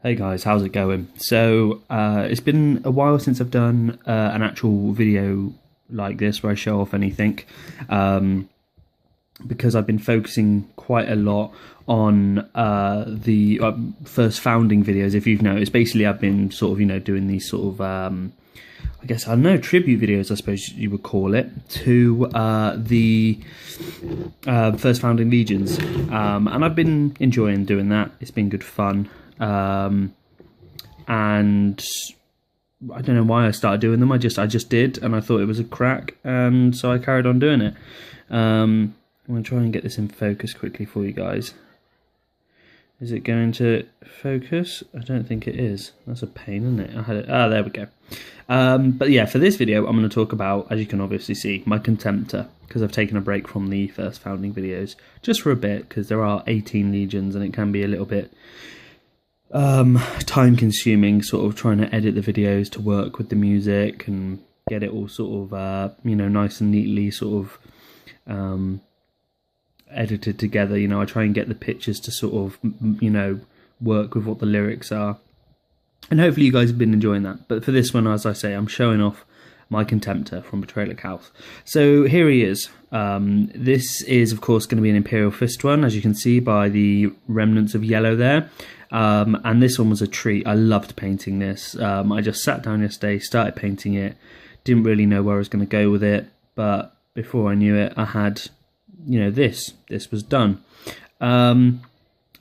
Hey guys, how's it going? So it's been a while since I've done an actual video like this where I show off anything, because I've been focusing quite a lot on the first founding videos. If you've noticed, basically I've been sort of doing these sort of I guess I don't know, tribute videos, I suppose you would call it, to the first founding legions, and I've been enjoying doing that. It's been good fun. And I don't know why I started doing them. I just did, and I thought it was a crack, and so I carried on doing it. I'm going to try and get this in focus quickly for you guys. Is it going to focus? I don't think it is. That's a pain, isn't it? I had it. There we go. But yeah, for this video, I'm going to talk about, as you can obviously see, my Contemptor, because I've taken a break from the first founding videos just for a bit, because there are 18 legions, and it can be a little bit time consuming, sort of trying to edit the videos to work with the music and get it all sort of nice and neatly sort of edited together. I try and get the pictures to sort of work with what the lyrics are, and hopefully you guys have been enjoying that. But for this one, as I say, I'm showing off my Contemptor from Betrayal Calth. So here he is. This is of course going to be an Imperial Fist one, as you can see by the remnants of yellow there. And this one was a treat. I loved painting this. I just sat down yesterday, started painting it, didn't really know where I was going to go with it, but before I knew it, I had, this was done. And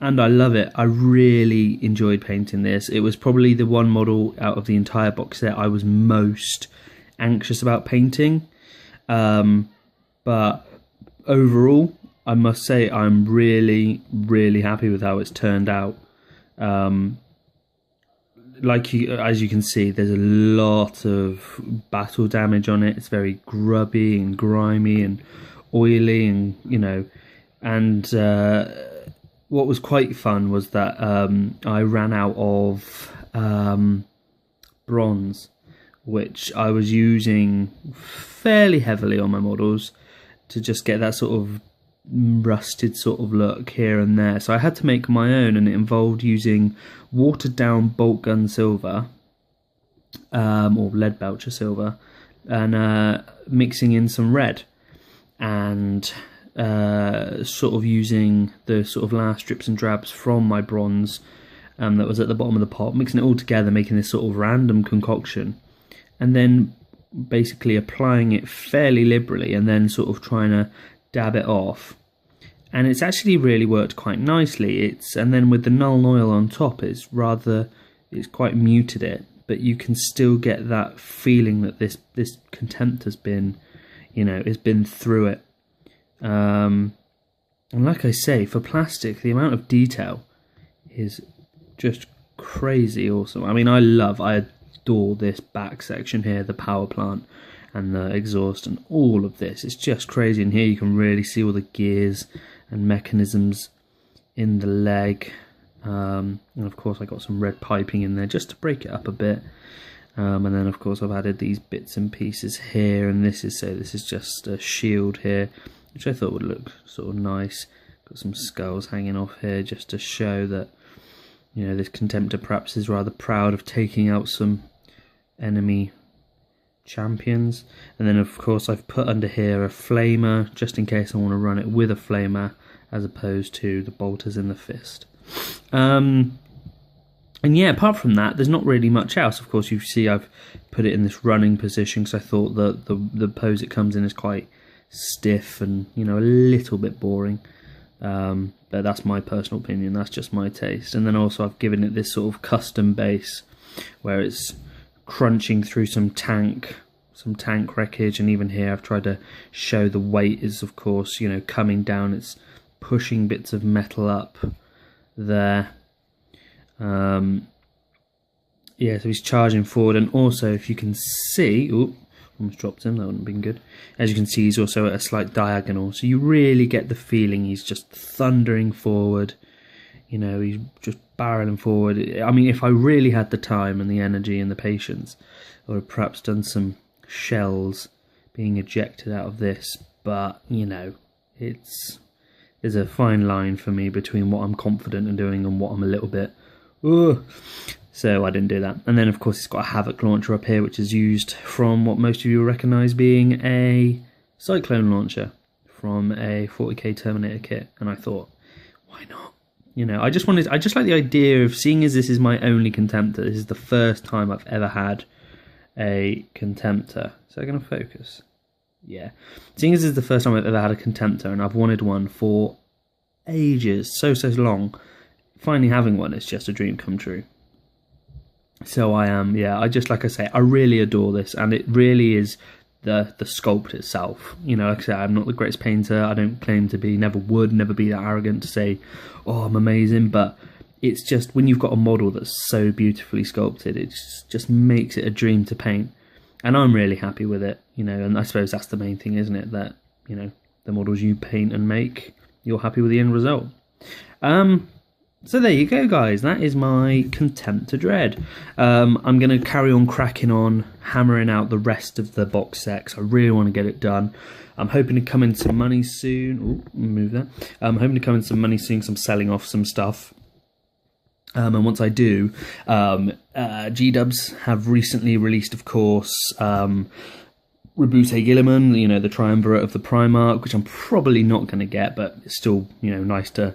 I love it. I really enjoyed painting this. It was probably the one model out of the entire box set I was most anxious about painting. But overall, I must say I'm really, really happy with how it's turned out. As you can see, there's a lot of battle damage on it. It's very grubby and grimy and oily, and what was quite fun was that I ran out of bronze, which I was using fairly heavily on my models to just get that sort of rusted sort of look here and there. So I had to make my own, and it involved using watered down bolt gun silver, or lead belcher silver, and mixing in some red, and sort of using the sort of last drips and drabs from my bronze that was at the bottom of the pot, mixing it all together, making this sort of random concoction, and then basically applying it fairly liberally, and then sort of trying to dab it off. And it's actually really worked quite nicely. And then with the null oil on top, it's quite muted it, but you can still get that feeling that this Contempt has been, has been through it. And like I say, for plastic, the amount of detail is just crazy awesome. I mean, I adore this back section here, the power plant and the exhaust and all of this. It's just crazy. And here you can really see all the gears and mechanisms in the leg, and of course I got some red piping in there just to break it up a bit, and then of course I've added these bits and pieces here, and this is just a shield here, which I thought would look sort of nice. Got some skulls hanging off here just to show that this Contemptor perhaps is rather proud of taking out some enemy champions. And then of course I've put under here a flamer, just in case I want to run it with a flamer as opposed to the bolters in the fist. And yeah, apart from that, there's not really much else. Of course, you see I've put it in this running position because I thought that the pose it comes in is quite stiff and a little bit boring, but that's my personal opinion, that's just my taste. And then also I've given it this sort of custom base where it's crunching through some tank wreckage, and even here I've tried to show the weight is of course coming down, it's pushing bits of metal up there. Yeah, so he's charging forward, and also if you can see, almost dropped him, that wouldn't have been good. As you can see, he's also at a slight diagonal, so you really get the feeling he's just thundering forward. He's just barreling forward. I mean, if I really had the time and the energy and the patience, I would have perhaps done some shells being ejected out of this. But, there's a fine line for me between what I'm confident in doing and what I'm a little bit Ugh. So I didn't do that. And then of course it's got a Havoc launcher up here, which is used from what most of you will recognise being a Cyclone launcher from a 40k Terminator kit. And I thought, why not? You know, I just like the idea of, seeing as this is my only Contemptor, this is the first time I've ever had a Contemptor. Is that going to focus? Yeah. Seeing as this is the first time I've ever had a Contemptor, and I've wanted one for ages, so long, finally having one is just a dream come true. So I am, I just, like I say, I really adore this, and it really is the sculpt itself. You know, like I say, I'm not the greatest painter. I don't claim to be, never be that arrogant to say, oh, I'm amazing, but it's just, when you've got a model that's so beautifully sculpted, it just makes it a dream to paint. And I'm really happy with it, you know, and I suppose that's the main thing, isn't it? That, you know, the models you paint and make, you're happy with the end result. So there you go, guys. That is my Contemptor Dread. I'm going to carry on cracking on, hammering out the rest of the box set, 'cause I really want to get it done. I'm hoping to come in some money soon. Ooh, move that. I'm hoping to come in some money soon, 'cause I'm selling off some stuff. And once I do, G-Dubs have recently released, of course, Rebute Gilliman, you know, the triumvirate of the Primarch, which I'm probably not going to get, but it's still, you know, nice to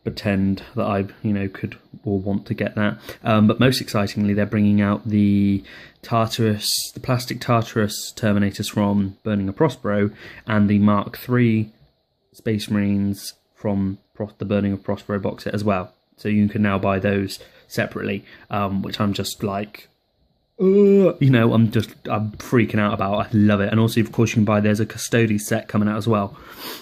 pretend that I, you know, could or want to get that. But most excitingly, they're bringing out the Tartarus, the plastic Tartarus Terminators from Burning of Prospero, and the Mark III Space Marines from the Burning of Prospero box set as well. So you can now buy those separately, which I'm just like, you know, I'm freaking out about. I love it. And also, of course, you can buy, there's a Custodes set coming out as well,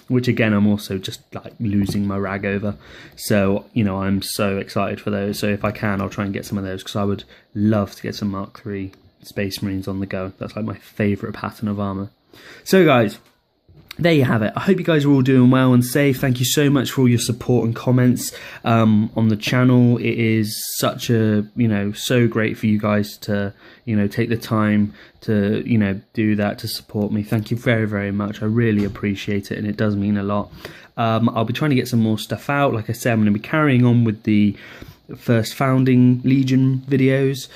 which again, I'm also just like losing my rag over. So, you know, I'm so excited for those. So if I can, I'll try and get some of those, because I would love to get some Mark III Space Marines on the go. That's like my favourite pattern of armour. So guys, there you have it. I hope you guys are all doing well and safe. Thank you so much for all your support and comments on the channel. It is such a, you know, so great for you guys to, you know, take the time to, you know, do that, to support me. Thank you very, very much. I really appreciate it, and it does mean a lot. I'll be trying to get some more stuff out. Like I said, I'm going to be carrying on with the first Founding Legion videos.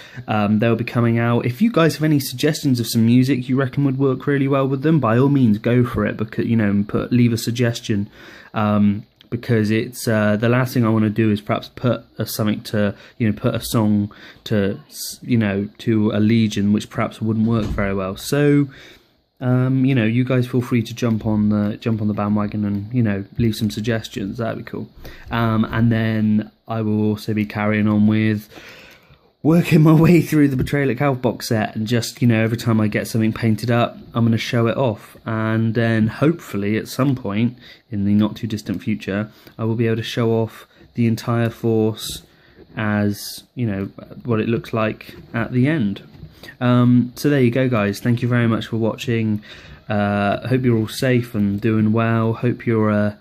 They'll be coming out. If you guys have any suggestions of some music you reckon would work really well with them, by all means go for it, because, you know, leave a suggestion, because it's the last thing I want to do is perhaps put something to, you know, put a song to, you know, to a Legion which perhaps wouldn't work very well. So you know, you guys feel free to jump on the bandwagon and, you know, leave some suggestions. That'd be cool. And then I will also be carrying on with working my way through the Betrayal at Calth box set, and just, you know, every time I get something painted up, I'm going to show it off, and then hopefully at some point in the not too distant future, I will be able to show off the entire force as, you know, what it looks like at the end. So there you go, guys. Thank you very much for watching. Hope you're all safe and doing well. Hope you're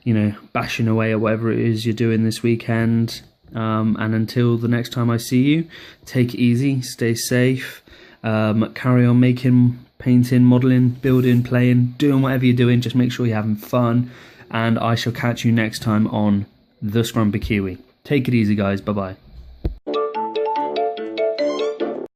you know, bashing away at whatever it is you're doing this weekend. And until the next time I see you, take it easy, stay safe, carry on making, painting, modelling, building, playing, doing whatever you're doing. Just make sure you're having fun, and I shall catch you next time on The Scrumpy Kiwi. Take it easy, guys. Bye-bye.